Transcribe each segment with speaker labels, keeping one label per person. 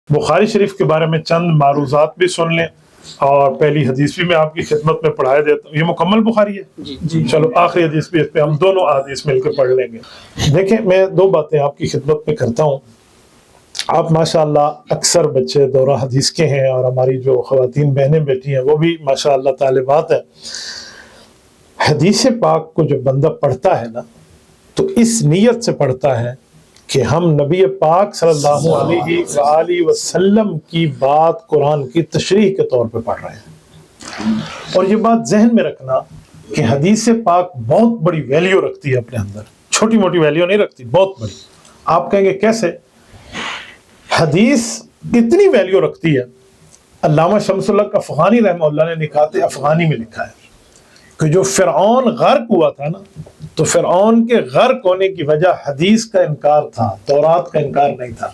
Speaker 1: بخاری شریف کے بارے میں چند معروضات بھی سن لیں اور پہلی حدیث بھی میں آپ کی خدمت میں پڑھائے دیتا ہوں. یہ مکمل بخاری ہے جی. چلو آخری حدیث بھی اس پہ ہم دونوں حدیث مل کے پڑھ لیں گے. دیکھیں میں دو باتیں آپ کی خدمت میں کرتا ہوں. آپ ماشاءاللہ اکثر بچے دورہ حدیث کے ہیں اور ہماری جو خواتین بہنیں بیٹھی ہیں وہ بھی ماشاءاللہ طالبات ہیں. حدیث پاک کو جب بندہ پڑھتا ہے نا تو اس نیت سے پڑھتا ہے کہ ہم نبی پاک صلی اللہ علیہ وآلہ وسلم کی بات قرآن کی تشریح کے طور پہ پڑھ رہے ہیں. اور یہ بات ذہن میں رکھنا کہ حدیث پاک بہت بڑی ویلیو رکھتی ہے اپنے اندر، چھوٹی موٹی ویلیو نہیں رکھتی، بہت بڑی. آپ کہیں گے کیسے؟ حدیث اتنی ویلیو رکھتی ہے. علامہ شمس الحق افغانی رحمہ اللہ نے نکات افغانی میں لکھا ہے کہ جو فرعون غرق ہوا تھا نا تو فرعون کے غرق ہونے کی وجہ حدیث کا انکار تھا، تورات کا انکار نہیں تھا.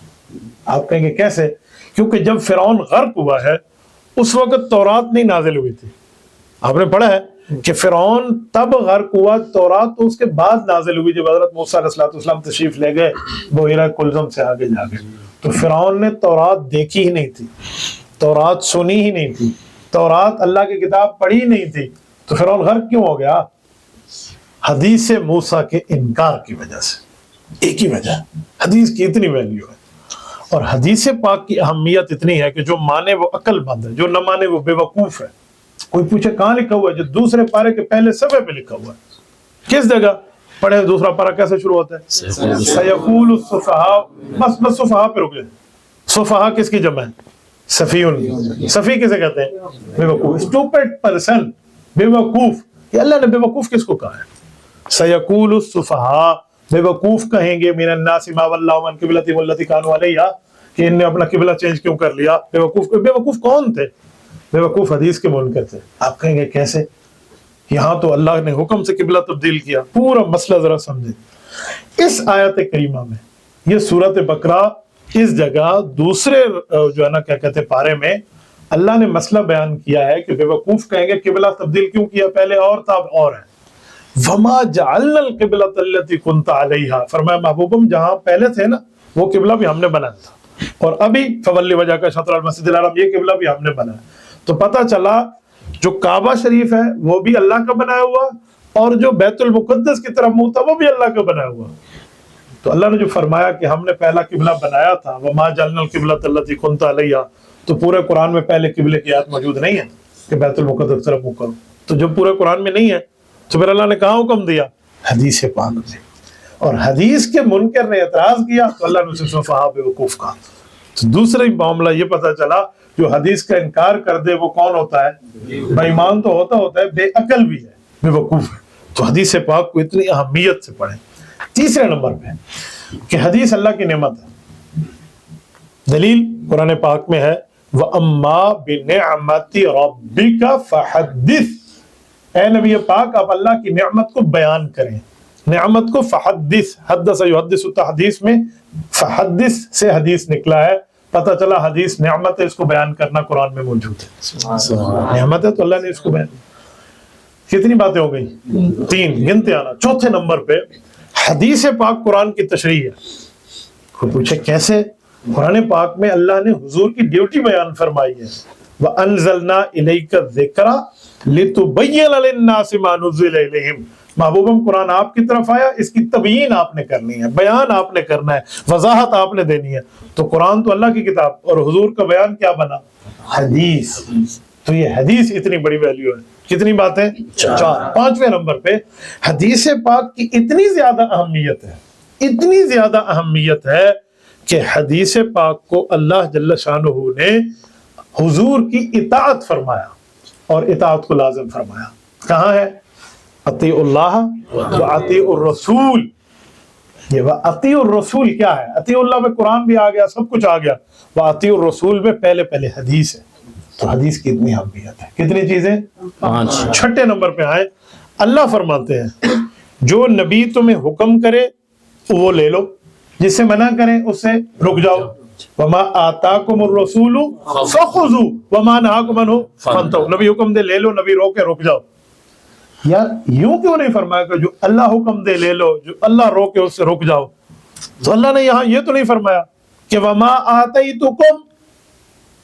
Speaker 1: آپ کہیں گے کیسے؟ کیونکہ جب فرعون غرق ہوا ہے اس وقت تورات نہیں نازل ہوئی تھی. آپ نے پڑھا ہے کہ فرعون تب غرق ہوا، تورات تو اس کے بعد نازل ہوئی جب حضرت موسیٰ علیہ السلام تشریف لے گئے بحیرہ کلزم سے آگے جا گئے. تو فرعون نے تورات دیکھی ہی نہیں تھی، تورات سنی ہی نہیں تھی، تورات اللہ کی کتاب پڑھی ہی نہیں تھی. تو فرعون غرق کیوں ہو گیا؟ حدیث موسیٰ کے انکار کی وجہ سے. ایک ہی وجہ، حدیث کی اتنی ویلیو ہے. اور حدیث پاک کی اہمیت اتنی ہے کہ جو مانے وہ عقل مند ہے، جو نہ مانے وہ بے وقوف ہے. کوئی پوچھے کہاں لکھا ہوا ہے؟ جو دوسرے پارے کے پہلے صفحے پہ لکھا ہوا ہے. کس جگہ پڑھے؟ دوسرا پارہ کیسے شروع ہوتا ہے؟ سیقول السفہاء. بس سفہاء پہ رک جائیں. سفہاء کس کی جمع ہے؟ سفیہن. سفیہ کسے کہتے ہیں؟ بے وقوف. اسٹوپڈ پرسن، بے وقوف. یہ اللہ نے بے وقوف کس کو کہا ہے؟ سیقول السفہاء، بے وقوف کہیں گے من الناس ما ولاهم عن قبلتهم التي كانوا عليها، کہ انہیں اپنا قبلہ چینج کیوں کر لیا. بے وقوف کون تھے؟ بے وقوف حدیث کے منکر تھے. آپ کہیں گے کیسے؟ یہاں تو اللہ نے حکم سے قبلہ تبدیل کیا. پورا مسئلہ ذرا سمجھیں. اس آیت کریمہ میں یہ سورۃ بقرہ اس جگہ دوسرے جو ہے نا کیا کہتے ہیں پارے میں اللہ نے مسئلہ بیان کیا ہے کہ بے وقوف کہیں گے قبلہ تبدیل کیوں کیا، پہلے اور تھا اب اور ہے. وما جعلنا القبلۃ التي كنت عليها، فرمایا محبوبم جہاں پہلے تھے نا وہ قبلہ بھی ہم نے بنایا تھا، اور ابھی فولی وجہ کا شطر المسجد الحرام یہ قبلہ بھی ہم نے بنایا. تو پتہ چلا جو کعبہ شریف ہے وہ بھی اللہ کا بنایا ہوا، اور جو بیت المقدس کی طرف منہ تھا وہ بھی اللہ کا بنایا ہوا. تو اللہ نے جو فرمایا کہ ہم نے پہلا قبلہ بنایا تھا، وما جعلنا القبلۃ التي كنت عليها، تو پورے قرآن میں پہلے قبلے کی آیت موجود نہیں ہے کہ بیت المقدس کی طرف منہ کرو. تو جب پورے قرآن میں نہیں ہے تو پھر اللہ نے کہاں حکم دیا؟ حدیث پاک میں. اور حدیث کے منکر نے اعتراض کیا تو اللہ نے اسے سفہاء بے وقوف کہا. تو دوسرا ہی معاملہ یہ پتہ چلا جو حدیث کا انکار کر دے وہ کون ہوتا ہے؟ بے ایمان تو ہوتا ہے، بے عقل بھی ہے، بے وقوف ہے. تو حدیث پاک کو اتنی اہمیت سے پڑھیں. تیسرے نمبر پہ کہ حدیث اللہ کی نعمت ہے. دلیل قرآن پاک میں ہے وَأَمَّا بِنِعْمَةِ رَبِّكَ فَحَدِّثْ. اے نبی پاک آپ اللہ کی نعمت کو بیان کریں. نعمت کو فحدث، حدث یحدث التحدیث میں فحدث سے حدیث نکلا ہے. پتہ چلا حدیث نعمت ہے، اس کو بیان کرنا قرآن میں موجود ہے. نعمت ہے تو اللہ نے اس کو بیان. کتنی باتیں ہو گئی؟ 3 گنتے آنا. چوتھے نمبر پہ حدیث پاک قرآن کی تشریح ہے. کوئی پوچھے کیسے؟ قرآن پاک میں اللہ نے حضور کی ڈیوٹی بیان فرمائی ہے. وَأَنزَلْنَا إِلَيْكَ الذِّكْرَ لِتُبَيِّنَ لِلنَّاسِ مَا نُزِّلَ إِلَيْهِمْ. محبوبم قرآن آپ کی طرف آیا، اس کی تبیین آپ نے کرنی ہے، بیان آپ نے کرنا ہے، وضاحت آپ نے دینی ہے. تو قرآن تو اللہ کی کتاب اور حضور کا بیان کیا بنا؟ حدیث. تو یہ حدیث اتنی بڑی ویلیو ہے. کتنی باتیں؟ 4. 5ویں نمبر پہ حدیث پاک کی اتنی زیادہ اہمیت ہے، اتنی زیادہ اہمیت ہے کہ حدیث پاک کو اللہ جل شانہ نے حضور کی اطاعت فرمایا اور اطاعت کو لازم فرمایا. کہاں ہے؟ اطیعوا اللہ و اطیعوا الرسول. یہ اطیعوا الرسول کیا ہے؟ اطیعوا اللہ میں قرآن بھی آ گیا، سب کچھ آ گیا. و اطیعوا الرسول میں پہلے حدیث ہے. تو حدیث کی اتنی اہمیت ہے. کتنی چیزیں؟ 5. 6 نمبر پہ آئے. اللہ فرماتے ہیں جو نبی تمہیں حکم کرے وہ لے لو، جس سے منع کریں اس سے رک جاؤ. وما آتاکم الرسول فخذوا وما نہاکم عنہ فانتہوا. نبی حکم دے لے لو، نبی روکے رک جاؤ. یار یوں کیوں نہیں فرمایا کہ جو اللہ حکم دے لے لو، جو اللہ روکے اس سے رک جاؤ؟ تو اللہ نے یہاں یہ تو نہیں فرمایا کہ وما آتیتکم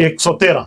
Speaker 1: 113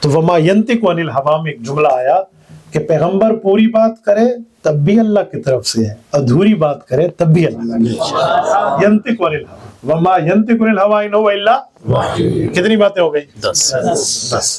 Speaker 1: تو وما ینطق عن الہوا میں ایک جملہ آیا کہ پیغمبر پوری بات کرے تب بھی اللہ کی طرف سے ہے، ادھوری بات کرے تب بھی اللہ کی طرف سے۔ ینطق عن الہوا وما ینطق عن الہوا ان هو الا وحی۔ کتنی باتیں ہو گئی؟ 10۔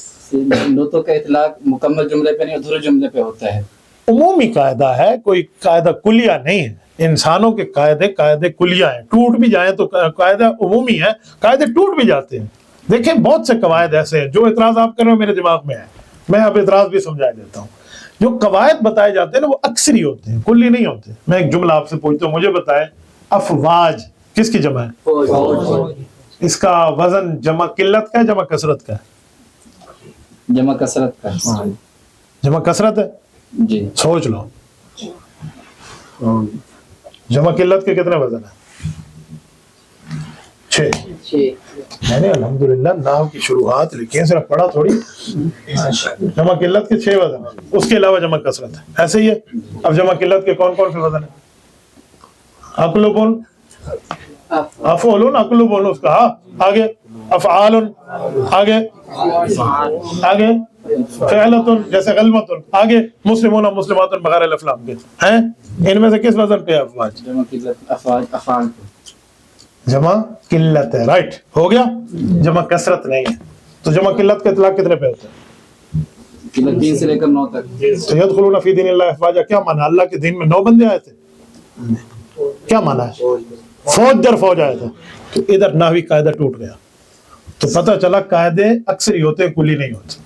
Speaker 2: نطق کا اطلاق مکمل جملے پہ نہیں ادھورے جملے پہ ہوتا ہے،
Speaker 1: عمومی قاعدہ ہے، کوئی قاعدہ کلیہ نہیں ہے۔ انسانوں کے قاعدے کلیہ ہیں، ٹوٹ بھی جائیں تو قاعدہ عمومی ہے، قاعدے ٹوٹ بھی جاتے ہیں۔ دیکھیں بہت سے قواعد ایسے ہیں، جو اعتراض آپ کر رہے ہو میرے دماغ میں ہے، میں اب اعتراض بھی سمجھا دیتا ہوں۔ جو قواعد بتائے جاتے ہیں نا وہ اکثری ہوتے ہیں، کلی نہیں ہوتے۔ میں ایک جملہ آپ سے پوچھتا ہوں، مجھے بتائیں افواج کس کی جمع ہے؟ اس کا وزن جمع قلت کا ہے جمع کثرت کا ہے؟
Speaker 2: جمع کثرت کا۔
Speaker 1: جمع کثرت ہے
Speaker 2: جی،
Speaker 1: سوچ لو، جمع قلت کے کتنے وزن ہیں؟ 6۔ میں نے الحمدللہ نحو کی شروحات لکھی ہیں، صرف پڑھا تھوڑی۔ جمع قلت کے 6 وزن ہیں، اس کے علاوہ جمع کثرت ہے، ایسے ہی ہے۔ اب جمع قلت کے کون کون سے وزن ہیں؟ عقلبن، افعلن، عقلبن اس کا، آگے افعالن، آگے فعلتن جیسے غلمتن، آگے مسلمون مسلماتن بغیر الافلام کے ہیں۔ ان میں سے کس وزن پہ ہے افواج؟
Speaker 2: جمع قلت افعال
Speaker 1: جمع قلت ہے، رائٹ ہو گیا، جمع کثرت نہیں ہے۔ تو جمع قلت کا اطلاق کتنے پہ ہوتا ہے؟
Speaker 2: قلت 3 سے لے کر 9 تک۔
Speaker 1: تو یدخلون فی دین اللہ افواجا، کیا مانا؟ اللہ کے دین میں 9 بندے آئے تھے، کیا مانا ہے؟ فوج در فوج آئے تھے۔ تو ادھر نحوی قاعدہ ٹوٹ گیا، تو پتہ چلا قاعدے اکثری ہوتے ہیں، کلی نہیں ہوتے۔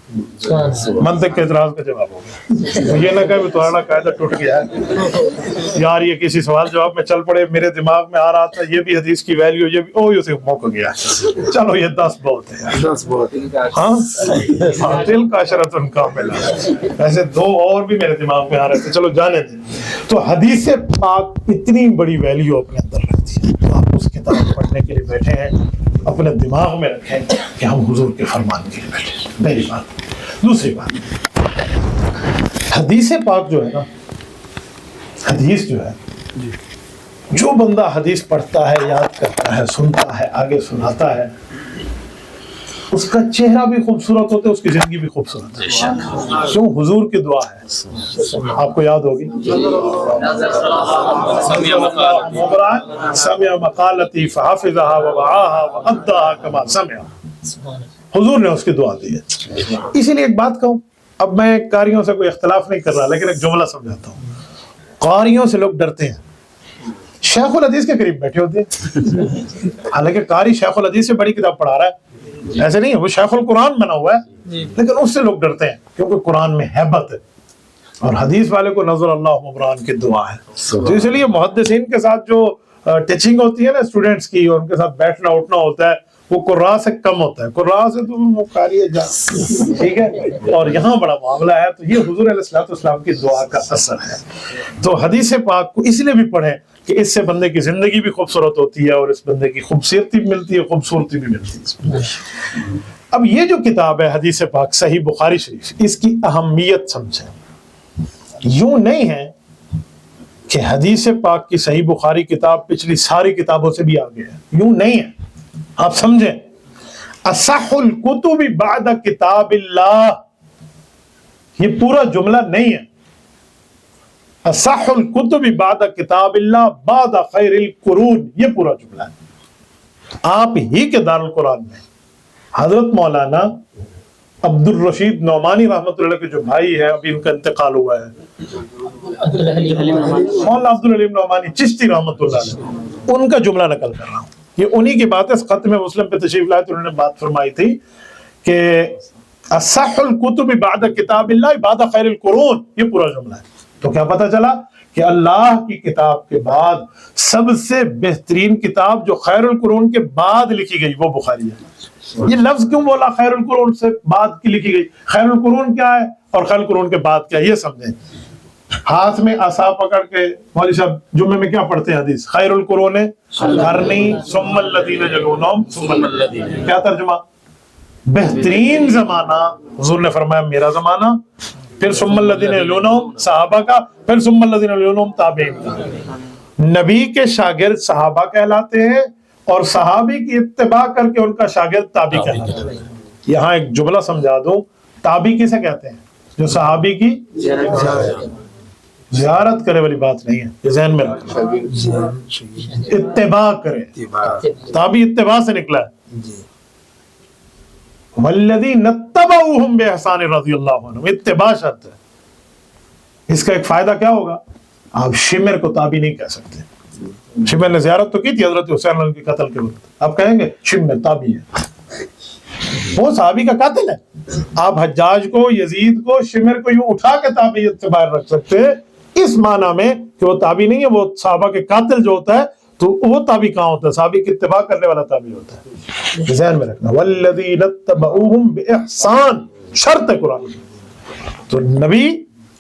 Speaker 1: منطق کے اعتراض کا جواب ہو گیا۔ یہ نہ کہ تمہارا قاعدہ ٹوٹ گیا ہے یار، یہ کسی سوال جواب میں چل پڑے، میرے دماغ میں آ رہا تھا یہ بھی حدیث کی ویلیو، یہ بھی اوہ اسے موقع گیا، چلو یہ 10 بہت ہے، 10 بہت، ہاں دل کا عشرۃ کاملہ۔ ایسے 2 اور بھی میرے دماغ میں آ رہے تھے، چلو جانے دیں۔ تو حدیث پاک اتنی بڑی ویلیو اپنے اندر رکھتی ہے، تو آپ اس کتاب پڑھنے کے لیے بیٹھے ہیں، اپنے دماغ میں رکھیں کہ ہم حضور کے فرمان کے لیے بیٹھے ہیں، پہلی بات۔ دوسری بات، حدیث پاک جو ہے نا، حدیث جو ہے، جو بندہ حدیث پڑھتا ہے، یاد کرتا ہے، سنتا ہے، آگے سناتا ہے، اس کا چہرہ بھی خوبصورت ہوتا ہے، اس کی زندگی بھی خوبصورت ہے۔ کیوں؟ حضور کی دعا ہے، آپ کو یاد ہوگی، سمع مقالتی فحفظها ووعاها وأداها كما سمع۔ حضور نے اس کی دعا دی ہے۔ اسی لیے ایک بات کہوں، اب میں قاریوں سے کوئی اختلاف نہیں کر رہا، لیکن ایک جملہ سمجھاتا ہوں۔ قاریوں سے لوگ ڈرتے ہیں، شیخ الحدیث کے قریب بیٹھے ہوتے ہیں، حالانکہ قاری شیخ الحدیث سے بڑی کتاب پڑھا رہا ہے، ایسے نہیں ہے، وہ شیخ القرآن بنا ہوا ہے، لیکن اس سے لوگ ڈرتے ہیں کیونکہ قرآن میں ہیبت ہے، اور حدیث والے کو نظر اللہ مبران کی دعا ہے۔ تو اس لیے محدثین کے ساتھ جو ٹیچنگ ہوتی ہے نا اسٹوڈنٹس کی، اور ان کے ساتھ بیٹھنا اٹھنا ہوتا ہے، وہ قراء سے کم ہوتا ہے، قراء سے تو وہ قاری ہے جا، ٹھیک ہے، اور یہاں بڑا معاملہ ہے۔ تو یہ حضور علیہ الصلوۃ والسلام کی دعا کا اثر ہے۔ تو حدیث پاک کو اس لیے بھی پڑھیں کہ اس سے بندے کی زندگی بھی خوبصورت ہوتی ہے، اور اس بندے کی خوبصورتی بھی ملتی ہے، خوبصورتی بھی ملتی ہے۔ اب یہ جو کتاب ہے حدیث پاک صحیح بخاری شریف، اس کی اہمیت سمجھیں۔ یوں نہیں ہے کہ حدیث پاک کی صحیح بخاری کتاب پچھلی ساری کتابوں سے بھی آگے ہے، یوں نہیں ہے، آپ سمجھیں۔ اصح الکتب بعد کتاب اللہ، یہ پورا جملہ نہیں ہے۔ اصح الکتب بعد کتاب اللہ بعد خیر القرون، یہ پورا جملہ ہے۔ آپ ہی کے دارالقرآن میں حضرت مولانا عبد الرشید نعمانی رحمۃ اللہ کے جو بھائی ہے، ابھی ان کا انتقال ہوا ہے، مولانا عبد الحلیم نعمانی چشتی رحمۃ اللہ علیہ، ان کا جملہ نقل کر رہا ہوں۔ یہ انہی کی بات ہے، اس ختم مسلم پہ تشریف لائے تو انہوں نے بات فرمائی تھی کہ اصح الکتب بعد کتاب اللہ بعد خیر القرون، یہ پورا جملہ ہے۔ تو کیا پتہ چلا کہ اللہ کی کتاب کے بعد سب سے بہترین کتاب جو خیر القرون کے بعد لکھی گئی وہ بخاری ہے۔ یہ لفظ کیوں بولا خیر القرون سے بعد کی لکھی گئی؟ خیر القرون کیا ہے اور خیر القرون کے بعد کیا ہے، یہ سمجھیں۔ ہاتھ میں عصا پکڑ کے مولوی صاحب جمعے میں کیا پڑھتے ہیں حدیث؟ خیر القرون قرنی ثم الذین یلونہم ثم الذین، کیا ترجمہ؟ بہترین زمانہ، حضور نے فرمایا میرا زمانہ، پھر ثم الذین یلونہم صحابہ کا، پھر ثم الذین یلونہم تابعین کا۔ نبی کے شاگرد صحابہ کہلاتے ہیں، اور صحابی کی اتباع کر کے ان کا شاگرد تابعی کہلاتا ہے۔ یہاں ایک جملہ سمجھا دوں، تابعی کسے کہتے ہیں؟ جو صحابی کی زیارت کرے والی بات نہیں ہے، یہ ذہن میں رکھنا، اتباع کرے، تابعی اتباع سے نکلا ہے۔ والذین اتبعوہم بإحسان رضی اللہ عنہم، اتباع شرط ہے۔ اس کا ایک فائدہ کیا ہوگا؟ آپ شمر کو تابعی نہیں کہہ سکتے۔ شمر نے زیارت تو کی تھی حضرت حسین علیہ کے قتل کے وقت، آپ کہیں گے شمر تابعی ہے، وہ صحابی کا قاتل ہے۔ آپ حجاج کو، یزید کو، شمر کو یوں اٹھا کے تابعی اتباع رکھ سکتے ہیں اس معنی میں کہ وہ تابعی نہیں ہے، وہ صحابہ کے قاتل جو ہوتا ہے تو وہ تابعی کہاں ہوتا ہے؟ صحابی کی اتباع کرنے والا تابعی ہوتا ہے، ذہن میں رکھنا۔ والذین اتبعوہم بإحسان، شرط ہے قرآن کی۔ تو نبی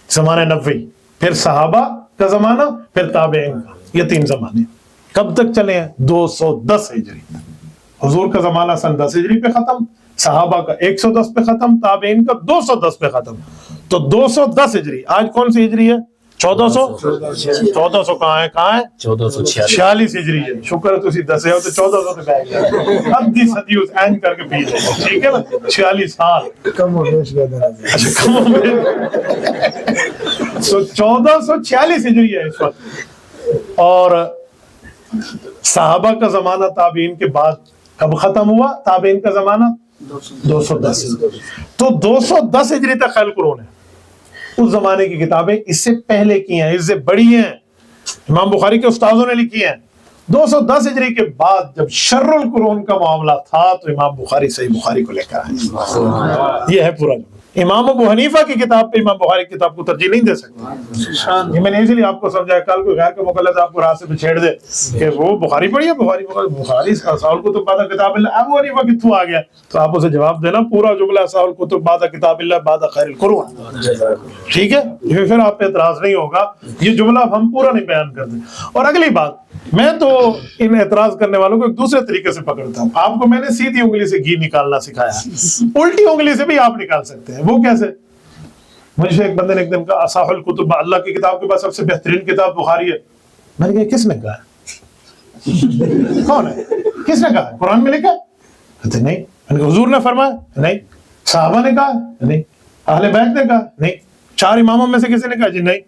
Speaker 1: زمانہ نبوی، پھر صحابہ کا زمانہ، پھر تابعین کا، یہ 3 زمانے کب تک چلے ہیں؟ 210 ہجری۔ حضور کا زمانہ سن 10 ہجری پہ ختم، صحابہ کا 110 پہ ختم، تابعین کا 210 پہ ختم۔ تو 210 ہجری، آج کون سی ہجری ہے؟ 1400 کہاں ہے 46 ہجری ہے۔ شکر ہے تسی دسے ہو تو 1400 تے بیٹھ گیا، ادھی صدی اس این کر کے پی لے، ٹھیک ہے نا؟ 46 سال
Speaker 3: کم ہو بیش گیا،
Speaker 1: اچھا کم ہو گیا۔ سو 1446 ہجری ہے اس وقت، اور صحابہ کا زمانہ تابعین کے بعد کب ختم ہوا؟ تابعین کا زمانہ 210۔ تو 210 ہجری تک خیل قرون ہے۔ اس زمانے کی کتابیں اس سے پہلے کی ہیں، اس سے بڑی ہیں، امام بخاری کے استاذوں نے لکھی ہیں۔ 210 ہجری کے بعد جب شر القرون کا معاملہ تھا تو امام بخاری صحیح بخاری کو لے کر آئے۔ یہ ہے پورا۔ امام ابو حنیفہ کی کتاب پہ امام بخاری کی کتاب کو ترجیح نہیں دے سکتے۔ یہ میں نے اس لیے آپ کو سمجھایا، کل کوئی غیر کا مقلد آپ کو راستے پہ چھیڑ دے کہ وہ بخاری پڑھی ہے، بخاری اصحاب الکتب بعد کتاب اللہ، ابو حنیفہ کتوں آ گیا؟ تو آپ اسے جواب دینا پورا جملہ اصحاب الکتب بعد کتاب اللہ بعد خیر القرون، ٹھیک ہے؟ پھر آپ پہ اعتراض نہیں ہوگا، یہ جملہ ہم پورا نہیں بیان کرتے۔ اور اگلی بات، میں تو ان اعتراض کرنے والوں کو ایک دوسرے طریقے سے پکڑتا ہوں۔ آپ کو میں نے سیدھی انگلی سے گھی نکالنا سکھایا، الٹی انگلی سے بھی آپ نکال سکتے ہیں۔ وہ کیسے؟ مجھے ایک بندے نے ایک دن کہا اصح الکتب، اللہ کی کتاب کے بعد سب سے بہترین کتاب بخاری ہے۔ میں نے کہا کس نے کہا ہے؟ کون ہے؟ کس نے کہا ہے؟ قرآن میں لکھا ہے؟ کہتے نہیں۔ میں نے کہا حضور نے فرمایا؟ نہیں۔ صحابہ نے کہا؟ نہیں۔ اہل بیت نے کہا؟ نہیں۔ 4 اماموں میں سے کسی نے کہا؟ جی نہیں۔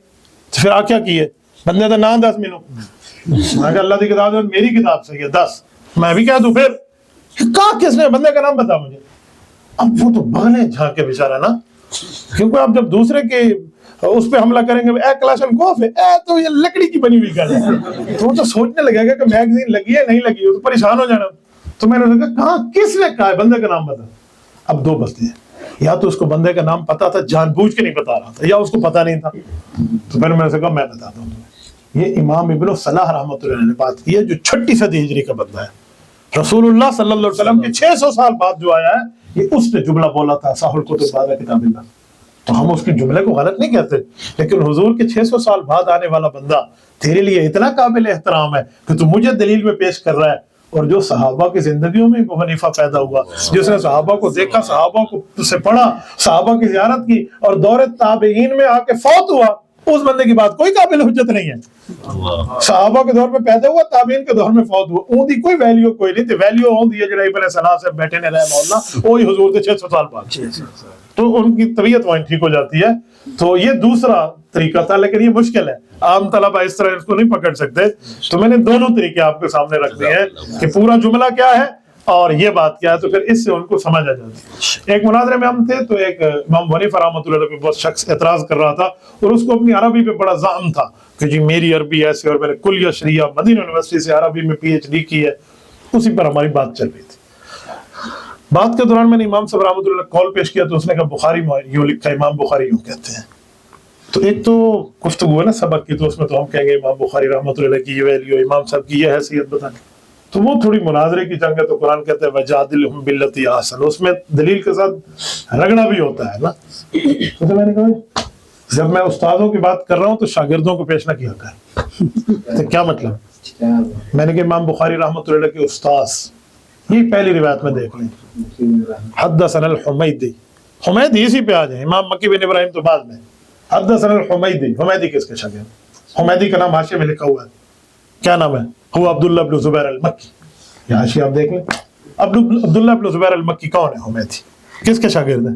Speaker 1: تو پھر آپ کیا کیے؟ بندے تو نام 10 ملو۔ میں کہا اللہ کی کتاب ہے، میری کتاب سے یہ 10 میں بھی کہہ دوں؟ پھر کہا کس نے؟ بندے کا نام بتا مجھے۔ اب وہ تو بغلیں جھانکے بیچارہ نا، کیونکہ آپ جب دوسرے کے اس پہ حملہ کریں گے، اے کلاشنکوف ہے، اے تو یہ لکڑی کی بنی ہوئی گن ہے، تو وہ تو سوچنے لگے گا کہ میگزین لگی ہے نہیں لگی، وہ تو پریشان ہو جانا۔ تو میں نے کہا کہاں کس نے کہا ہے؟ بندے کا نام بتا۔ اب 2 بستے ہیں، یا تو اس کو بندے کا نام پتا تھا جان بوجھ کے نہیں بتا رہا تھا، یا اس کو پتا نہیں تھا۔ تو پھر میں نے کہا میں بتاتا ہوں۔ یہ امام ابن صلاح رحمۃ اللہ نے بات کی ہے، جو 6 صدی ہجری کا بندہ ہے، رسول اللہ صلی اللہ علیہ وسلم کے 600 سال بعد جو آیا ہے، یہ اس نے جملہ بولا تھا صاحب الکتب بعد کتاب اللہ۔ تو ہم اس کے جملے کو غلط نہیں کہتے، لیکن حضور کے 600 سال بعد آنے والا بندہ تیرے لیے اتنا قابل احترام ہے کہ تو مجھے دلیل میں پیش کر رہا ہے، اور جو صحابہ کی زندگیوں میں ابو حنیفہ پیدا ہوا، جس نے صحابہ کو دیکھا، صحابہ کو سے پڑھا، صحابہ کی زیارت کی، اور دور تابعین میں آ کے فوت ہوا، اس بندے کی بات کوئی قابل حجت نہیں ہے۔ صحابہ کے دور میں پیدا ہوا، تابعین کے دور میں فوت ہوا، اون دی کوئی ویلیو کوئی نہیں تھی۔ ویلیو اون دی ہے جڑا ابن صلاح سے بیٹھے نے رحمہ اللہ، وہی حضور کے 600 سال بعد، تو ان کی طبیعت وہیں ٹھیک ہو جاتی ہے۔ تو یہ دوسرا طریقہ تھا، لیکن یہ مشکل ہے، عام طلبہ اس طرح اس کو نہیں پکڑ سکتے۔ تو میں نے دونوں طریقے آپ کے سامنے رکھ دیے ہیں کہ پورا جملہ کیا ہے اور یہ بات کیا ہے، تو پھر اس سے ان کو سمجھ آ جاتی ہے۔ ایک مناظرے میں ہم تھے تو ایک امام حنیفہ رحمۃ اللہ علیہ پہ بہت شخص اعتراض کر رہا تھا، اور اس کو اپنی عربی پہ بڑا زعم تھا کہ جی میری عربی ایسے، اور میں نے کلیہ شریعہ مدینہ یونیورسٹی سے عربی میں PhD کی ہے۔ اسی پر ہماری بات چل رہی تھی۔ بات کے دوران میں نے امام صاحب رحمۃ اللہ کال پیش کیا، تو اس نے کہا بخاری یوں لکھا، امام بخاری یوں کہتے ہیں۔ تو ایک تو گفتگو ہے نا سبق کی، تو اس میں تو ہم کہیں گے امام بخاری رحمۃ اللہ کی یہ ویلیو، امام صاحب کی یہ حیثیت بتائیں، تو وہ تھوڑی مناظرے کی جنگ ہے۔ تو قرآن کہتے ہیں وَجَادِلْهُمْ بِالَّتِي أَحْسَنُ، اس میں دلیل کے ساتھ رگڑا بھی ہوتا ہے نا۔ تو میں نے کہا جب میں استادوں کی بات کر رہا ہوں تو شاگردوں کو پیش نہ کیا کر۔ تو کیا مطلب؟ میں نے کہا امام بخاری رحمۃ اللہ کے استاذ، یہ پہلی روایت میں دیکھ لیں، حدثنا الحمیدی، حمیدی اسی پہ آ جائیں، امام مکی بن ابراہیم تو بعد میں، حدثنا الحمیدی، حمیدی کس کے شاگرد؟ حمیدی کا نام حاشیے میں لکھا ہوا ہے، کیا نام ہے؟ هو عبداللہ بن زبیر المکی، یہ حاشیہ آپ دیکھ لیں، عبداللہ بن زبیر المکی کون ہے؟ حمیدی کس کے شاگرد ہیں؟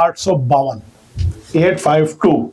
Speaker 1: 852 852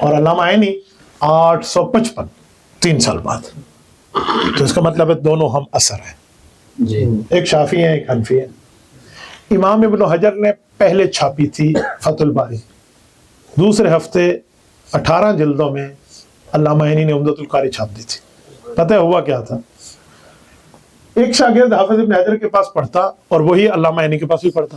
Speaker 1: اور علامہ عینی 855، 3 سال بعد. تو اس کا مطلب ہے دونوں ہم اثر ہیں،
Speaker 2: جی
Speaker 1: ایک شافعی ہیں ایک حنفی ہیں. امام ابن حجر نے پہلے چھاپی تھی فتح الباری، دوسرے ہفتے 18 جلدوں میں علامہ عینی نے عمدۃ القاری چھاپ دی تھی. پتہ ہے ہوا کیا تھا؟ ایک شاگرد حافظ ابن حجر کے پاس پڑھتا اور وہی علامہ عینی کے پاس بھی پڑھتا.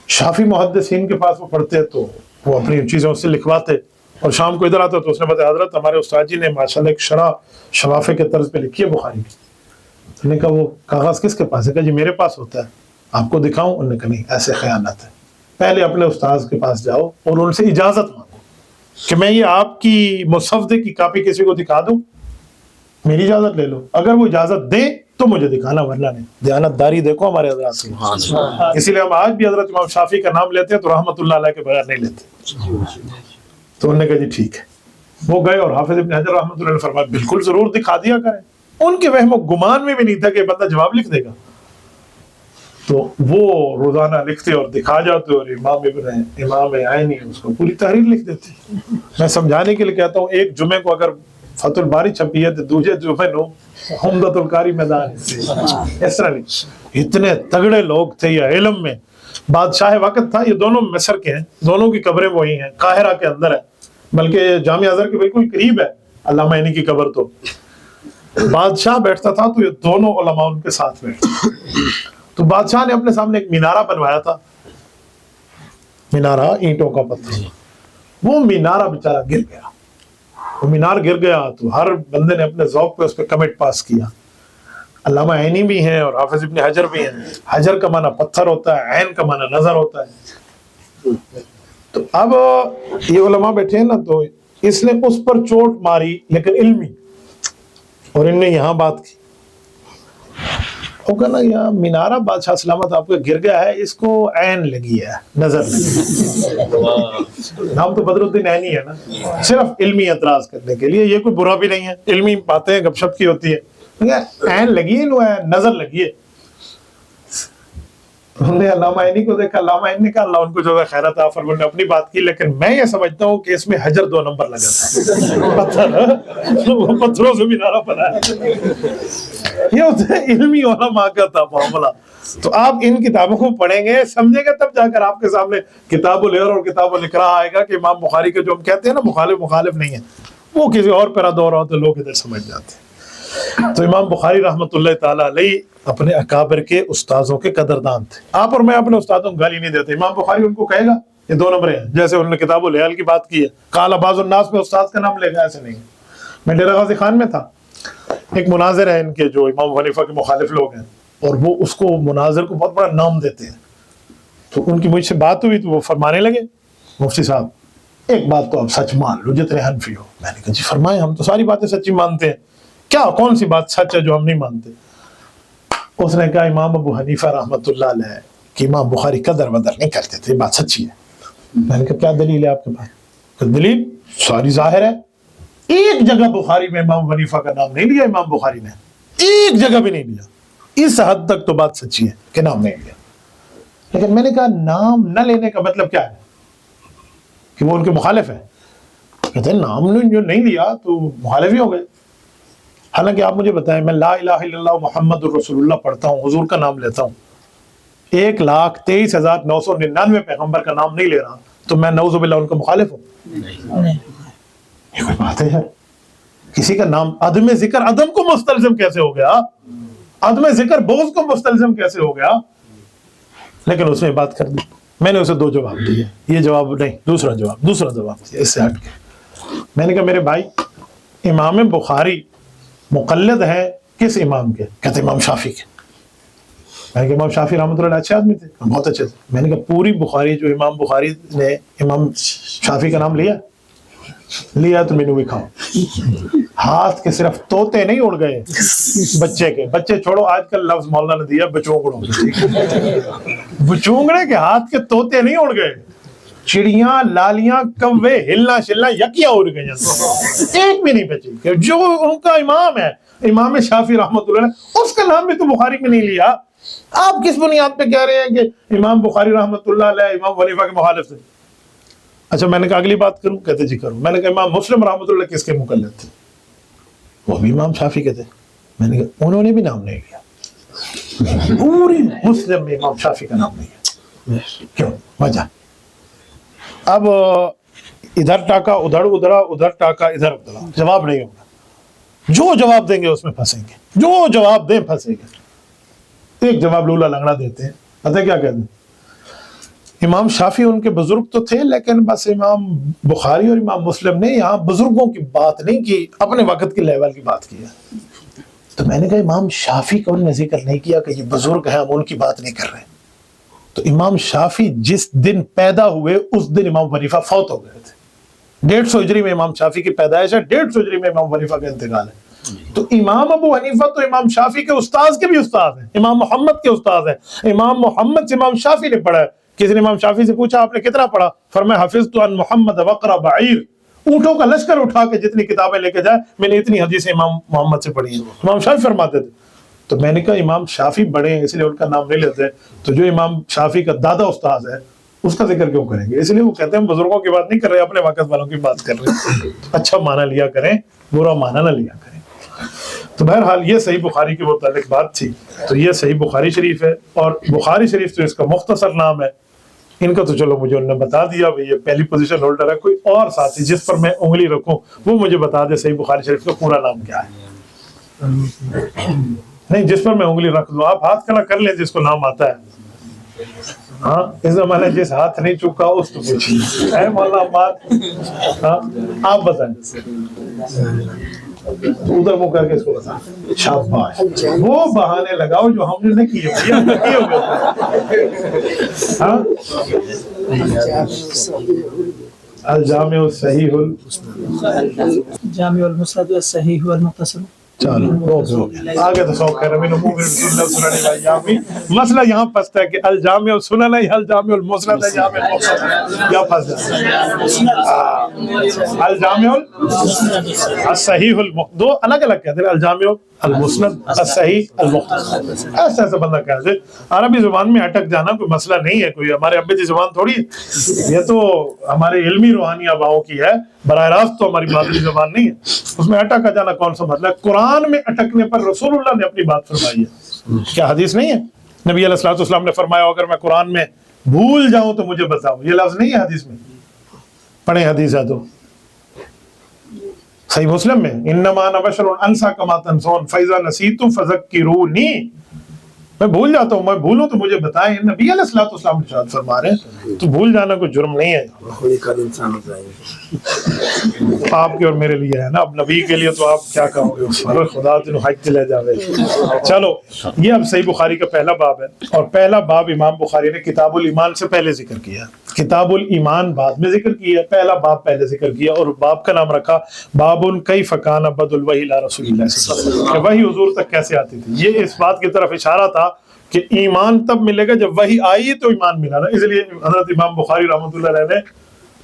Speaker 1: شافعی محدثین کے پاس وہ پڑھتے تو وہ اپنی چیزیں اس سے لکھواتے، اور شام کو ادھر آتا تو اس نے بتایا حضرت ہمارے استاد جی نے ماشاءاللہ ایک شرح شوافع کے طرز پہ لکھی ہے بخاری کی. تو نے کہا وہ کاغذ کس کے پاس ہے؟ کہا جی میرے پاس ہوتا ہے، آپ کو دکھاؤں؟ انہوں نے کہا نہیں، ایسے خیانت ہے. پہلے اپنے استاد کے پاس جاؤ اور ان سے اجازت مانگو کہ میں یہ آپ کی مصفدے کی کاپی کسی کو دکھا دوں، میری اجازت لے لو. اگر وہ اجازت دیں تو مجھے دکھانا، ورنہ نہیں. دیانت داری دیکھو ہمارے حضرات سے. اسی لیے ہم آج بھی حضرت امام شافعی کا نام لیتے ہیں تو رحمت اللہ علیہ کے بغیر نہیں لیتے. تو انہوں نے کہا جی ٹھیک ہے. وہ گئے اور حافظ ابن حجر رحمۃ اللہ نے فرمایا بالکل ضرور دکھا دیا کریں. ان کے وہم و گمان میں بھی نہیں تھا کہ بندہ جواب لکھ دے گا. تو وہ روزانہ لکھتے اور دکھا جاتے، اور امام عینی اس کو پوری تحریر لکھ دیتے. میں سمجھانے کے لیے کہتا ہوں ایک جمعے کو اگر فتح الباری چھپی ہے تو دوسرے جمعے نو عمدۃ القاری میدان. اس طرح نہیں، اتنے تگڑے لوگ تھے یہ علم میں. بادشاہ وقت تھا، یہ دونوں مصر کے ہیں، دونوں کی قبریں وہی ہیں، قاہرہ کے اندر ہے، بلکہ جامع ازہر کے بالکل قریب ہے علامہ عینی کی قبر. تو بادشاہ بیٹھتا تھا تو یہ دونوں علماء ان کے ساتھ بیٹھتے. تو بادشاہ نے اپنے سامنے ایک مینارہ بنوایا تھا، مینارہ اینٹوں کا پتھر. وہ مینارہ بیچارہ گر گیا. وہ مینار گر گیا تو ہر بندے نے اپنے ذوق پہ اس پہ کمنٹ پاس کیا. علامہ عینی بھی ہیں اور حافظ ابن حجر بھی ہیں. حجر کا معنی پتھر ہوتا ہے، عین کا معنی نظر ہوتا ہے. تو اب یہ علماء بیٹھے ہیں نا، تو اس نے اس پر چوٹ ماری لیکن علمی، اور ان نے یہاں بات کی. وہ کہنا یہ مینارہ بادشاہ سلامت آپ کا گر گیا ہے، اس کو عین لگی ہے، نظر لگی. نام تو بدر الدین عینی ہے نا، صرف علمی اعتراض کرنے کے لیے. یہ کوئی برا بھی نہیں ہے، علمی باتیں گپ شپ کی ہوتی ہے. عین لگی ہے، نظر لگی ہے. ہم نے علامہ عینی کو دیکھا، علامہ عینی نے کہا اللہ ان کو جو ہے خیر عطا فرمائے، نے اپنی بات کی. لیکن میں یہ سمجھتا ہوں کہ اس میں حجر 2 نمبر لگا تھا، پتھر، وہ پتھروں سے مینارہ بنا ہے. یہ ہوتا ہے علمی علماء کا تھا معاملہ. تو آپ ان کتابوں کو پڑھیں گے، سمجھیں گے، تب جا کر آپ کے سامنے کتاب العر اور کتاب الاقراء آئے گا کہ امام بخاری کے جو ہم کہتے ہیں نا مخالف نہیں ہے، وہ کسی اور پیرا دور ہوتے لوگ ادھر سمجھ جاتے ہیں. تو امام بخاری رحمۃ اللہ تعالی علیہ اپنے اکابر کے استاذوں کے قدردان تھے. آپ اور میں اپنے استادوں کو گالی نہیں دیتے. امام بخاری ان کو کہے گا یہ 2 نمبر ہیں، جیسے انہوں نے کتاب العیال کی بات کی ہے، قال بعض الناس میں استاد کا نام لے گا، ایسے نہیں. میں ڈیرہ غازی خان میں تھا، ایک مناظر ہے ان کے جو امام حنیفہ کے مخالف لوگ ہیں، اور وہ اس کو مناظر کو بہت بڑا نام دیتے ہیں. تو ان کی مجھ سے بات ہوئی تو وہ فرمانے لگے مفتی صاحب ایک بات تو آپ سچ مان لو جتنے حنفی ہو. میں نے کہا جی فرمائیں، ہم تو ساری باتیں سچی مانتے ہیں، کیا کون سی بات سچ ہے جو ہم نہیں مانتے؟ اس نے کہا امام ابو حنیفہ رحمۃ اللہ علیہ کہ امام بخاری قدر ودر نہیں کرتے تھے، بات سچی ہے. میں نے کہا کیا دلیل ہے آپ کے پاس؟ دلیل ساری ظاہر ہے. ایک جگہ بخاری میں امام حنیفہ کا نام نہیں لیا امام بخاری نے، ایک جگہ بھی نہیں لیا. اس حد تک تو بات سچی ہے کہ نام نہیں لیا. لیکن میں نے کہا نام نہ لینے کا مطلب کیا ہے؟ کہ وہ ان کے مخالف ہیں. کہتے ہیں نام نے جو نہیں لیا تو مخالف ہی ہو گئے. حالانکہ آپ مجھے بتائیں، میں لا الہ الا اللہ محمد الرسول اللہ پڑھتا ہوں، حضور کا نام لیتا ہوں، 1,23,999 پیغمبر کا نام نہیں لے رہا، تو میں نعوذ باللہ ان کا مخالف ہوں؟ یہ کوئی بات ہے؟ کسی کا نام عدم ذکر عدم کو مستلزم کیسے ہو گیا؟ عدم ذکر بغض کو مستلزم کیسے ہو گیا؟ لیکن اس نے بات کر دی. میں نے اسے 2 جواب دیے، یہ جواب نہیں، دوسرا جواب دیا اس سے ہٹ کے. میں نے کہا میرے بھائی امام بخاری مقلد ہے کس امام کے؟ کہتے امام شافعی کے. میں نے کہا امام شافعی رحمۃ اللہ اچھے آدمی تھے، بہت اچھے تھے. میں نے کہا پوری بخاری جو امام بخاری نے امام شافعی کا نام لیا تو مینو بھی کھاؤ. ہاتھ کے صرف طوطے نہیں اڑ گئے بچے چھوڑو، آج کل لفظ مولانا نے دیا بچونگڑوں، بچونگڑے کے ہاتھ کے طوطے نہیں اڑ گئے، چڑیاں لالیاں کوے ہلنا شلنا یکیا اڑ گئی، ایک بھی نہیں بچی. کہ جو ان کا امام ہے امام شافعی رحمۃ اللہ علیہ، اس کا نام بھی تو بخاری میں نہیں لیا. آپ کس بنیاد پہ کہہ رہے ہیں کہ امام بخاری رحمۃ اللہ علیہ امام حنیفہ کے مخالف تھے؟ اچھا میں نے کہا اگلی بات کروں؟ کہتے جی کروں. میں نے کہا امام مسلم رحمۃ اللہ کس کے مقلد تھے؟ وہ بھی امام شافعی کے تھے. میں نے کہا انہوں نے بھی نام نہیں لیا، پوری مسلم میں امام شافعی کا نام نہیں ہے. کیوں؟ وجہ اب ادھر ٹاکا ادھر ادھرا، ادھر ٹاکا ادھر ادھرا، جواب نہیں ہوگا. جو جواب دیں گے اس میں پھنسیں گے، جو جواب دیں پھنسیں گے. ایک جواب لولا لنگڑا دیتے ہیں. پتہ کیا کہتے ہیں؟ امام شافعی ان کے بزرگ تو تھے، لیکن بس امام بخاری اور امام مسلم نے یہاں بزرگوں کی بات نہیں کی، اپنے وقت کے لیول کی بات کی ہے. تو میں نے کہا امام شافعی کا انہوں نے ذکر نہیں کیا کہ یہ بزرگ ہیں، ہم ان کی بات نہیں کر رہے. تو امام شافعی جس دن پیدا ہوئے اس دن امام حنیفہ فوت ہو گئے تھے. 150 ہجری میں امام شافعی کی پیدائش ہے، 150 ہجری میں امام حنیفہ کا انتقال ہے. تو امام ابو حنیفہ تو امام شافعی کے استاذ کے بھی استاد ہیں، امام محمد کے استاد ہیں. امام محمد سے امام شافعی نے پڑھا ہے. کسی نے امام شافعی سے پوچھا آپ نے کتنا پڑھا؟ فرمایا حفظت عن محمد وقرا بعیر، اونٹوں کا لشکر اٹھا کے جتنی کتابیں لے کے جائے میں نے اتنی حدیثیں امام محمد سے پڑھی ہیں. امام شافعی فرماتے تھے. تو میں نے کہا امام شافعی بڑے ہیں اس لیے ان کا نام نہیں لیتے، تو جو امام شافعی کا دادا استاد ہے اس کا ذکر کیوں کریں گے؟ اس لیے وہ کہتے ہیں بزرگوں کی بات نہیں کر رہے، اپنے وقت والوں کی بات کر رہے ہیں. اچھا معنی لیا کریں، برا معنی نہ لیا کریں. تو بہرحال یہ صحیح بخاری کے متعلق بات تھی. تو یہ صحیح بخاری شریف ہے، اور بخاری شریف تو اس کا مختصر نام ہے. ان کا تو چلو مجھے انہوں نے بتا دیا بھئی یہ پہلی پوزیشن ہولڈر ہے. کوئی اور ساتھی جس پر میں انگلی رکھوں وہ مجھے بتا دے صحیح بخاری شریف کا پورا نام کیا ہے. نہیں، جس پر میں انگلی رکھ دوں. آپ ہاتھ کھڑا کر لیں جس کو نام آتا ہے. ہاں اس زمانے جس ہاتھ نہیں چکا اس تو پوچھیے. اے مولانا بات، ہاں آپ بتائیں. تو ادھر وہ کر کے اس کو بتا. شاباش، وہ بہانے لگاؤ جو ہم نے نہیں کیے بھیا، کیے ہوئے. ہاں الجامع الصحیح
Speaker 3: جامع المسند الصحیح والمختصر.
Speaker 1: چلو آگے تو سو کہہ رہے ہیں. مسئلہ یہاں پھنستا ہے کہ الجامع السنن ہے، الجامع المسند ہے، جامع المختصر یا پھنس جاتا ہے. الجامع الصحیح دو الگ الگ کہتے ہیں، الجامع المسند الصحیح المختصر. ایسا ایسا بندہ کہتے ہیں. عربی زبان میں اٹک جانا کوئی مسئلہ نہیں ہے، کوئی ہمارے ابے کی زبان تھوڑی ہے. یہ تو ہمارے علمی روحانی آباؤں کی ہے، براہ راست تو ہماری مادری زبان نہیں ہے. اس میں اٹک جانا کون سا مسئلہ ہے؟ قرآن میں اٹکنے پر رسول اللہ نے اپنی بات فرمائی ہے. کیا حدیث نہیں ہے؟ نبی علیہ الصلوۃ والسلام نے فرمایا اگر میں قرآن میں بھول جاؤں تو مجھے بتاؤ. یہ لفظ نہیں ہے حدیث میں، پڑھیں حدیث ہے تو صحیح مسلم میں انما انا بشر انسا کما تنسون فاذا نسیت فذکرونی. میں بھول جاتا ہوں، میں بھولوں تو مجھے بتائیں. نبی علیہ الصلوۃ والسلام ارشاد فرما رہے ہیں تو بھول جانا کوئی جرم نہیں ہے. آپ کے اور میرے لیے ہے نا، اب نبی کے لیے تو آپ کیا کہو گے، اس پر خدا تین حج لے جاوے. چلو یہ اب صحیح بخاری کا پہلا باب ہے، اور پہلا باب امام بخاری نے کتاب الایمان سے پہلے ذکر کیا. کتاب الایمان بعد میں ذکر کیا، پہلا باب پہلے ذکر کیا، اور باب کا نام رکھا باب کیف کان بدء الوحی الی رسول اللہ صلی اللہ علیہ وسلم، کہ وحی حضور تک کیسے آتی تھی. یہ اس بات کی طرف اشارہ تھا کہ ایمان تب ملے گا جب وحی آئی تو ایمان ملا نا. اس لیے حضرت امام بخاری رحمۃ اللہ علیہ نے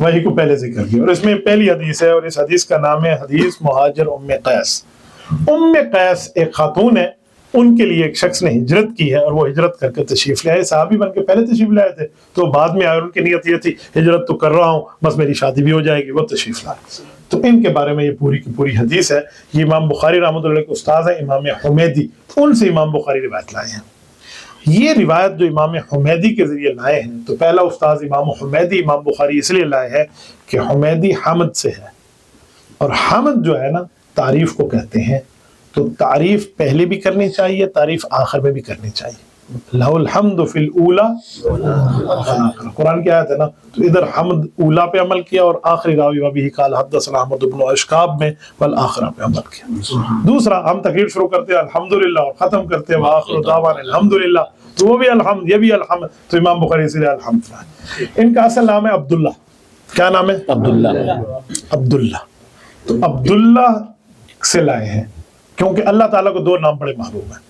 Speaker 1: وحی کو پہلے ذکر کیا. اور اس میں پہلی حدیث ہے، اور اس حدیث کا نام ہے حدیث مہاجر ام قیس. ام قیس ایک خاتون ہے، ان کے لیے ایک شخص نے ہجرت کی ہے، اور وہ ہجرت کر کے تشریف لے آئے. صحابی بن کے پہلے تشریف لائے تھے تو بعد میں آئے، ان کی نیت یہ تھی ہجرت تو کر رہا ہوں بس میری شادی بھی ہو جائے گی. وہ تشریف لائے. تو ان کے بارے میں یہ پوری کی پوری حدیث ہے. یہ امام بخاری رحمۃ اللہ کے استاد ہیں امام حمیدی، ان سے امام بخاری روایت لائے ہیں. یہ روایت جو امام حمیدی کے ذریعے لائے ہیں، تو پہلا استاد امام حمیدی امام بخاری اس لیے لائے ہیں کہ حمیدی حمد سے ہے، اور حمد جو ہے نا تعریف کو کہتے ہیں. تو تعریف پہلے بھی کرنی چاہیے، تعریف آخر میں بھی کرنی چاہیے. لہ الحمد فی الاولی، قرآن کی آیت ہے نا. تو ادھر حمد اولا پہ عمل کیا، اور آخری راوی وبہ قال حدثنا احمد بن اشکاب میں والآخرہ پہ عمل کیا. دوسرا ہم تقریر شروع کرتے ہیں الحمدللہ اور ختم کرتے ہیں وآخر دعوانا الحمدللہ، تو وہ بھی الحمد، یہ بھی الحمد. تو امام بخاری سے الحمد. ان کا اصل نام ہے عبداللہ. کیا نام ہے؟ عبداللہ. تو عبداللہ سے لائے ہیں کیونکہ اللہ تعالیٰ کو دو نام بڑے محبوب ہیں.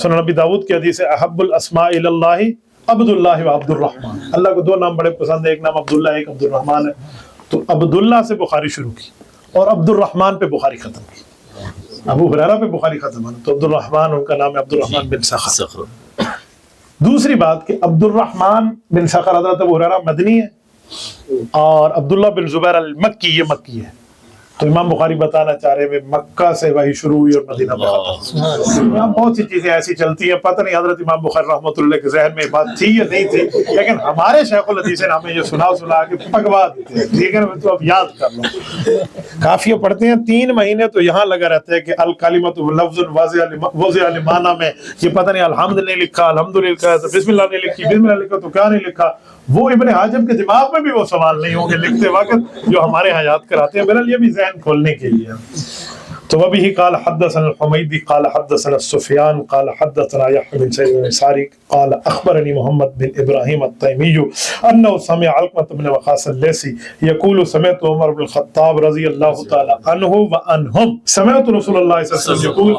Speaker 1: سنن نبی داؤد کی حدیث ہے احب الاسماء الی اللہ عبد اللہ و عبد الرحمن. اللہ کو دو نام بڑے پسند ہے، ایک نام عبداللہ ایک عبد الرحمن ہے. تو عبداللہ سے بخاری شروع کی اور عبد الرحمن پہ بخاری ختم کی. ابو ہریرہ پہ بخاری ختم ہے تو عبد الرحمن ان کا نام ہے عبد الرحمن بن صخر. دوسری بات کہ عبد الرحمن بن صخر حضرت ابو ہریرہ مدنی ہے اور عبداللہ بن زبیر المکی یہ مکی ہے. تو امام بخاری بتانا چاہ رہے ہیں مکہ سے وہی شروع ہوئی اور مدینہ میں ختم. یہاں بہت سی چیزیں ایسی چلتی ہیں, پتہ نہیں حضرت امام بخاری رحمۃ اللہ کے ذہن میں یہ بات تھی یا نہیں تھی, لیکن ہمارے شیخ الحدیث نے ہمیں یہ سنا کے پگوا دیتے ہیں. ٹھیک ہے نا, تو اب یاد کر لو. کافیہ پڑھتے ہیں 3 مہینے تو یہاں لگا رہتا ہے کہ الکلمۃ لفظ وضع لمعنی میں یہ پتہ نہیں الحمد نہیں لکھا, الحمد للہ تو بسم اللہ نہیں لکھی, بسم اللہ لکھا تو کیا نہیں لکھا. وہ ابن حاجب کے دماغ میں بھی وہ سوال نہیں ہوں گے لکھتے وقت جو ہمارے ہاں یاد کراتے ہیں. میرا یہ بھی ذہن کھولنے کے لیے. تو وبه قال حدثنا الحميدي قال حدثنا سفيان قال حدثنا يحيى بن سعيد الانصاري قال اخبرني محمد بن ابراهيم التيمي انه سمع علقمة بن وقاص الليثي يقول سمعت عمر بن الخطاب رضي الله تعالى عنه وعنهم سمعت رسول الله صلى الله عليه وسلم يقول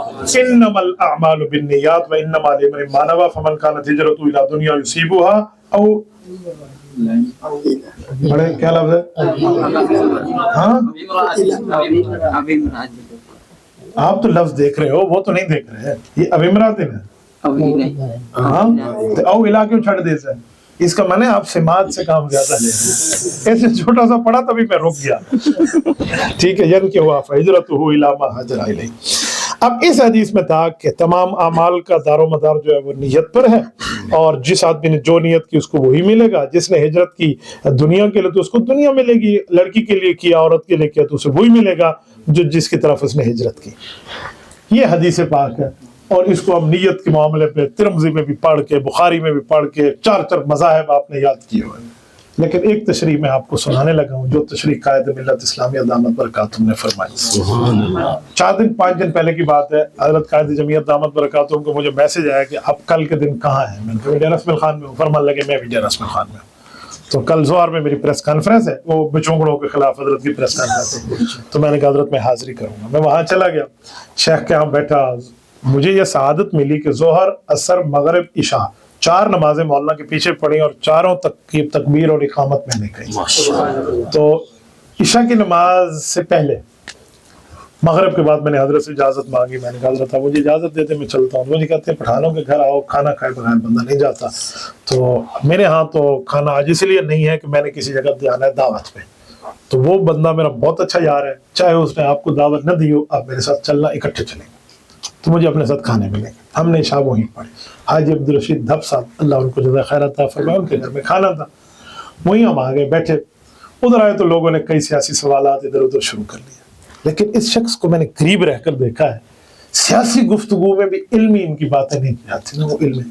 Speaker 1: انما الاعمال بالنيات وانما لمن ما نوى فمن كانت هجرته الى دنيا يصيبها او بڑے کیا لفظ ہے ہاں آپ تو لفظ دیکھ رہے ہو, وہ تو نہیں دیکھ رہے. یہ اب امراتن ہے ہاں تو او الہ کیوں چھڑ دے سے, اس کا معنی آپ سماعت سے کام زیادہ لے رہے. ایسے چھوٹا سا پڑھا تبھی میں رک گیا. ٹھیک ہے, ین کہ ہوا فہجرتہ الی ما ہاجر الیہ. اب اس حدیث میں تھا کہ تمام اعمال کا دار و مدار جو ہے وہ نیت پر ہے, اور جس آدمی نے جو نیت کی اس کو وہی ملے گا. جس نے ہجرت کی دنیا کے لیے تو اس کو دنیا ملے گی, لڑکی کے لیے کیا عورت کے لیے کیا تو اسے وہی ملے گا جو جس کی طرف اس نے ہجرت کی. یہ حدیث پاک ہے, اور اس کو ہم نیت کے معاملے پہ ترمذی میں بھی پڑھ کے, بخاری میں بھی پڑھ کے 4 مذاہب آپ نے یاد کیے ہوئے. لیکن ایک تشریح میں آپ کو سنانے لگا ہوں جو تشریح قائد ملت اسلامیہ دامت برکاتہم نے فرمائی. 4-5 دن پہلے کی بات ہے, حضرت قائد جمعیت دامت برکاتہم کو مجھے میسج آیا کہ اب کل کے دن کہاں ہیں. میں نے کہا ڈیرہ اسماعیل خان میں ہوں. فرمان لگے میں بھی ڈیرہ اسماعیل خان میں ہوں. تو کل ظہر میں میری پریس کانفرنس ہے, وہ بچونگڑوں کے خلاف حضرت کی پریس کانفرنس ہے. تو میں نے کہا حضرت میں حاضری کروں گا. میں وہاں چلا گیا, شیخ کے یہاں بیٹھا. مجھے یہ سعادت ملی کہ ظہر, عصر, مغرب, عشاء 4 نمازیں مولانا کے پیچھے پڑھی, اور چاروں تکبیر اور اقامت میں نے کہی. تو عشاء کی نماز سے پہلے مغرب کے بعد میں نے حضرت سے اجازت مانگی. میں نے کہا حضرت مجھے اجازت دیتے میں چلتا ہوں. مجھے کہتے ہیں پٹھانوں کے گھر آؤ, کھانا کھائے بغیر بندہ نہیں جاتا. تو میرے ہاں تو کھانا آج اس لیے نہیں ہے کہ میں نے کسی جگہ جانا ہے دعوت پہ. تو وہ بندہ میرا بہت اچھا یار ہے, چاہے اس نے آپ کو دعوت نہ دی ہو, آپ میرے ساتھ چلنا, اکٹھے چلیں گے تو مجھے اپنے ساتھ کھانے ملیں گے. ہم نے عشاء وہیں پڑھی. حاجی عبدالرشید دھپ صاحب اللہ ان کو جزائے خیر عطا فرمائے, ان کے گھر میں کھانا تھا. وہیں ہم آگے بیٹھے, ادھر آئے تو لوگوں نے کئی سیاسی سوالات ادھر ادھر شروع کر لیے. لیکن اس شخص کو میں نے قریب رہ کر دیکھا ہے, سیاسی گفتگو میں بھی علمی ان کی باتیں نہیں کی جاتی نا, وہ علمی.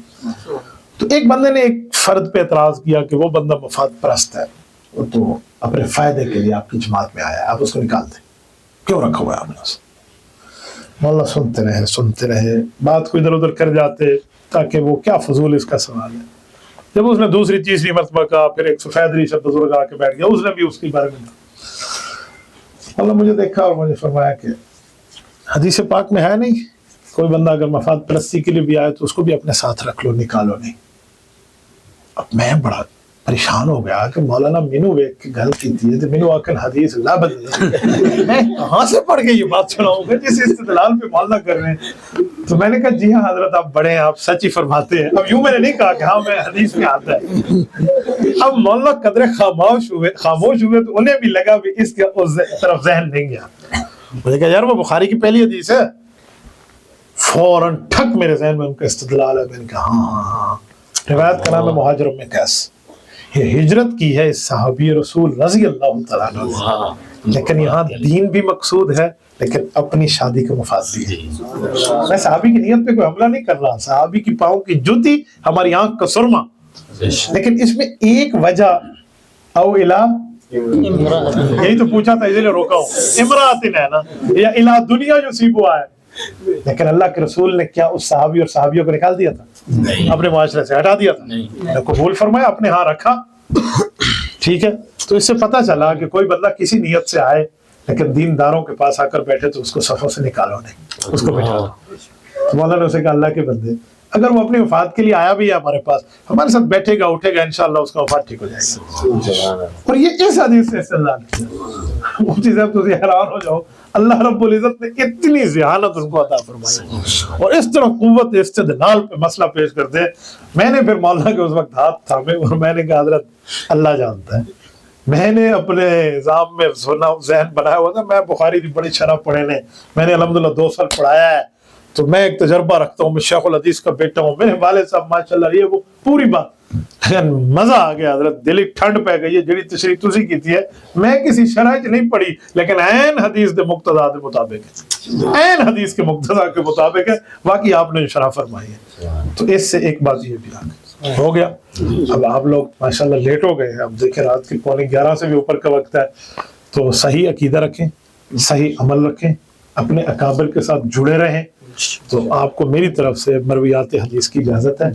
Speaker 1: تو ایک بندے نے ایک فرد پہ اعتراض کیا کہ وہ بندہ مفاد پرست ہے, وہ تو اپنے فائدے کے لیے آپ کی جماعت میں آیا ہے, آپ اس کو نکال دیں. کیوں رکھا ہوا ہے آپ نے اسے؟ مولانا سنتے رہے, بات کو ادھر ادھر کر جاتے تاکہ وہ کیا فضول اس کا سوال ہے. جب اس نے دوسری تیسری مرتبہ کہا, پھر ایک سفید ریشہ بزرگ آ کے بیٹھ گیا, اس نے بھی اس کے بارے میں اللہ مجھے دیکھا اور مجھے فرمایا کہ حدیث پاک میں ہے نہیں کوئی بندہ اگر مفاد پرستی کے لیے بھی آئے تو اس کو بھی اپنے ساتھ رکھ لو, نکالو نہیں. اب میں بڑا پریشان ہو گیا کہ مولانا مینو ویک کی گل کی تھی تو مینو آکن حدیث لا بدل, میں کہاں سے پڑھ کے یہ بات سناؤں گا جس استدلال پہ مولانا کر رہے ہیں. تو میں نے کہا جی ہاں حضرت آپ بڑے ہیں, آپ سچ ہی فرماتے ہیں. اب یوں میں نے نہیں کہا کہ ہاں میں حدیث میں آتا ہے. اب مولانا قدرے خاموش ہوئے تو انہیں بھی لگا بھی اس کے طرف ذہن نہیں گیا. مجھے کہا یار وہ بخاری کی پہلی حدیث ہے. فوراً ٹھک میرے ذہن میں ان کا استدلال ہے. میں نے کہا ہاں. روایت کا نام ہے مہاجر ام قیس. یہ ہجرت کی ہے صحابی رسول رضی اللہ تعالیٰ عنہ, لیکن یہاں دین بھی مقصود ہے لیکن اپنی شادی کا مفاد بھی ہے. میں صحابی کی نیت پہ کوئی حملہ نہیں کر رہا, صحابی کی پاؤں کی جوتی ہماری آنکھ کا سرما, لیکن اس میں ایک وجہ او الہ یہی تو پوچھا تھا اسی لیے روکا ہوں, امراتن ہے نا, یا الہ دنیا جو سیبوا ہے. لیکن اللہ کے رسول نے کیا اس صحابی اور صحابیوں کو نکال دیا تھا؟ اپنے معاشرے سے ہٹا دیا تھا, قبول فرمایا, اپنے ہاں رکھا. ٹھیک ہے, تو اس سے پتہ چلا کہ کوئی بندہ کسی نیت سے آئے لیکن دینداروں کے پاس آ کر بیٹھے تو اس کو صفوں سے نکالو نہیں, اس کو بٹھا دو. مولانا نے اسے کہا اللہ کے بندے اگر وہ اپنی وفات کے لیے آیا بھی ہے ہمارے پاس, ہمارے ساتھ بیٹھے گا اٹھے گا, انشاءاللہ اس کا وفات ٹھیک ہو جائے گا. اور یہ اس حدیث سے استدلال کیا. وہ چیزیں تو حیران ہو جاؤ, اللہ رب العزت نے اتنی ذہانت ان کو عطا فرمائی اور اس طرح قوت استدلال پہ مسئلہ پیش کرتے. میں نے پھر مولانا کے اس وقت ہاتھ تھامے اور میں نے کہا حضرت اللہ جانتا ہے میں نے اپنے نظام میں سنا ذہن بنایا ہوا تھا، میں بخاری کی بڑی شرح پڑھے نے، میں نے الحمدللہ 2 سال پڑھایا ہے، تو میں ایک تجربہ رکھتا ہوں، میں شیخ الحدیث کا بیٹا ہوں، میرے والد صاحب ماشاءاللہ یہ وہ پوری بات، لیکن مزہ آ گیا حضرت، دلی ٹھنڈ پہ گئی ہے جڑی تشریح تسی کیتی ہے، میں کسی شرح چ نہیں پڑھی لیکن عین حدیث دے مقتضا دے مطابق ہے، عین حدیث کے مقتضا کے مطابق ہے، باقی آپ نے جو شرح فرمائی ہے۔ تو اس سے ایک بات یہ بھی آ گئی، ہو گیا۔ اب آپ لوگ ماشاءاللہ لیٹ ہو گئے ہیں، اب دیکھیں رات کے 11:15 سے بھی اوپر کا وقت ہے، تو صحیح عقیدہ رکھیں، صحیح عمل رکھیں، اپنے اکابر کے ساتھ جڑے رہیں، تو آپ کو میری طرف سے مرویات حدیث کی اجازت ہے۔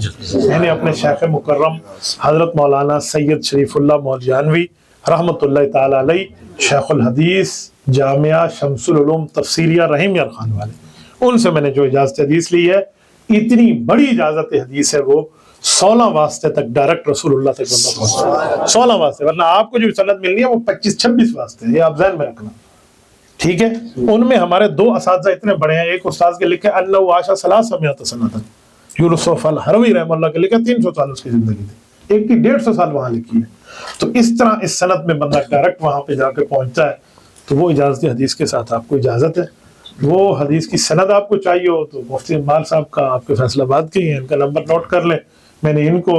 Speaker 1: میں نے اپنے شیخ مکرم حضرت مولانا سید شریف اللہ مولیانوی رحمۃ اللہ تعالی علیہ، شیخ الحدیث جامعہ شمس العلوم تفسیریہ رحیم یار خان والے، ان سے میں نے جو اجازت حدیث لی ہے، اتنی بڑی اجازت حدیث ہے، وہ 16 واسطے تک ڈائریکٹ رسول اللہ تک بندہ پہنچتا ہے، 16 واسطے، ورنہ آپ کو جو سند ملنی ہے وہ 25-26 واسطے، یہ آپ ذہن میں رکھنا، ٹھیک ہے۔ ان میں ہمارے 2 اساتذہ اتنے بڑے ہیں، ایک استاذ کے لکھے انہ عاشا 300 سنۃ، یوسف الحروی رحمہ اللہ کے لکھے 300 سال اس کی زندگی تھی، ایک کی 150 سال وہاں لکھی ہے۔ تو اس طرح اس سند میں بندہ ڈائریکٹ وہاں پہ جا کے پہنچتا ہے، تو وہ اجازت حدیث کے ساتھ آپ کو اجازت ہے۔ وہ حدیث کی سند آپ کو چاہیے ہو تو مفتی اقبال صاحب کا، آپ کے فیصل آباد کے ہی ہیں، ان کا نمبر نوٹ کر لیں، میں نے ان کو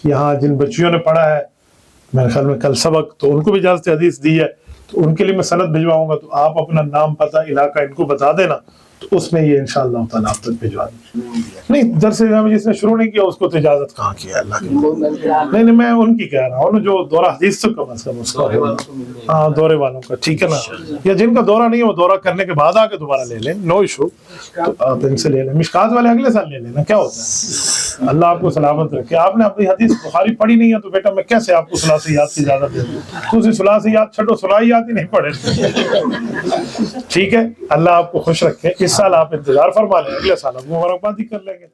Speaker 1: یہاں جن بچیوں نے پڑھا ہے میرے خیال میں کل سبق، تو ان کو بھی اجازت حدیث دی ہے، تو ان کے لیے میں سند بھجواؤں گا، تو آپ اپنا نام پتہ علاقہ ان کو بتا دینا، تو اس میں یہ انشاءاللہ تعالیٰ آپ تک بھجوا دیں۔ نہیں درس میں جس نے شروع نہیں کیا اس کو تو اجازت کہاں کی ہے اللہ کی، نہیں میں ان کی کہہ رہا ہوں جو دورہ حدیث سے کم از کم اس کا، ہاں دورے والوں کا، ٹھیک ہے نا، یا جن کا دورہ نہیں ہے وہ دورہ کرنے کے بعد آ کے دوبارہ لے لیں، نو ایشو، تو آپ ان سے لے لیں، مشکات والے اگلے سال لے لینا، کیا ہوتا ہے، اللہ آپ کو سلامت رکھے۔ آپ نے اپنی حدیث بخاری پڑھی نہیں ہے تو بیٹا میں کیسے آپ کو ثلاثیات کی اجازت دے دوں، تو اسی ثلاثیات چھٹو، ثلاثیات ہی نہیں پڑھے، ٹھیک ہے۔ اللہ آپ کو خوش رکھے، اس سال آپ انتظار فرما لیں، اگلے سال ہم مبارکباد ہی کر لیں گے۔